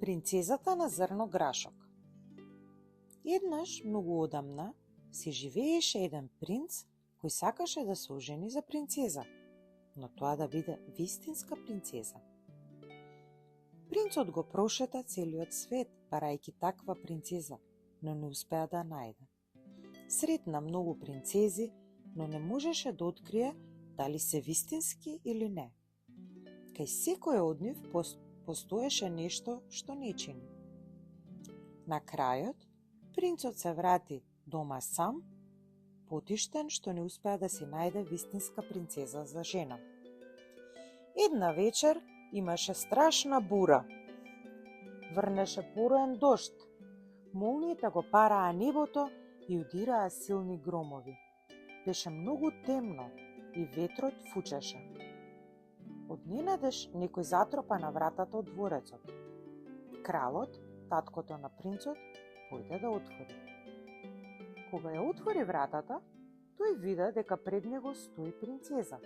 Принцезата на зрно грашок. Еднаш, многу одамна, си живееше еден принц кој сакаше да се ожени за принцеза, но тоа да биде вистинска принцеза. Принцот го прошета целиот свет, барајќи таква принцеза, но не успеа да најде. Сретна многу принцези, но не можеше да открие дали се вистински или не. Кај секој од нив постоеше нешто што не чини. На крајот, принцот се врати дома сам, потиштен што не успеа да си најде вистинска принцеза за жена. Една вечер имаше страшна бура. Врнеше пороен дожд. Молниите го параа небото и удираа силни громови. Беше многу темно и ветрот фучеше. Одненадеж некој затропа на вратата од дворецот. Кралот, таткото на принцот, појде да отвори. Кога ја отвори вратата, тој вида дека пред него стои принцеза.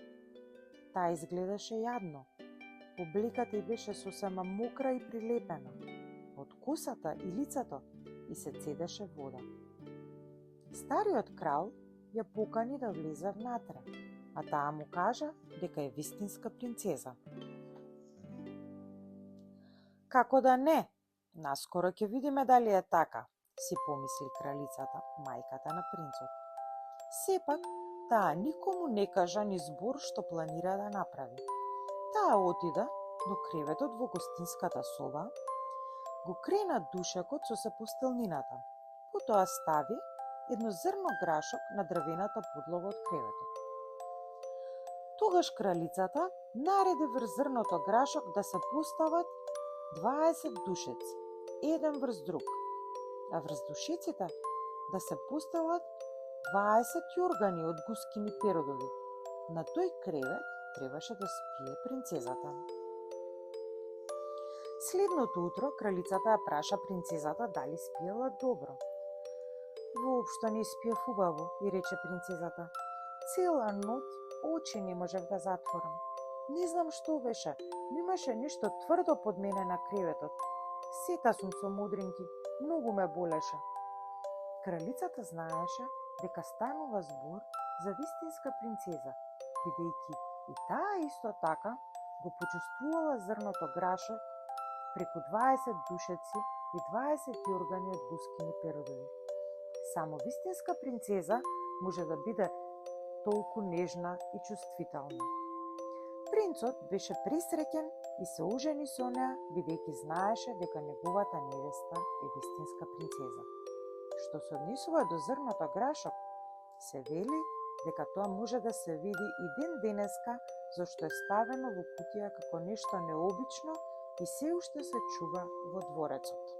Таа изгледаше јадно. Обликата ѝ беше сосема мокра и прилепена. Од косата и лицето и се цедеше вода. Стариот крал ја покани да влезе внатре, а таа му кажа дека е вистинска принцеза. Како да не, наскоро ќе видиме дали е така, си помисли кралицата, мајката на принцот. Сепак, таа никому не кажа ни збор што планира да направи. Таа отида до креветот во гостинската соба, го крена душекот со сепостелнината, потоа стави едно зрно грашок на дрвената подлога од креветот. Тогаш кралицата нареди врз зрното грашок да се постават 20 душеци, еден врз друг, а врз душеците да се постават 20 јоргани од гускини перодови. На тој кревет требаше да спие принцезата. Следното утро кралицата ја праша принцезата дали спиела добро. Воопшто не спиев убаво, и рече принцезата. Цела ноќ очи не можев да затворам. Не знам што беше, но имаше нешто тврдо под мене на креветот. Сета сум со модринки, многу ме болеше. Кралицата знаеше дека станува збор за вистинска принцеза, бидејќи и таа исто така го почувствувала зрното грашок преку 20 душеци и 20 јоргани од гускини перодови. Само вистинска принцеза може да биде толку нежна и чувствителна. Принцот беше пресреќен и се ожени со неа, бидејќи знаеше дека неговата невеста е вистинска принцеза. Што се однесува до зрното грашок, се вели дека тоа може да се види и ден денеска, зашто е ставено во кутија како нешто необично и се уште се чува во дворецот.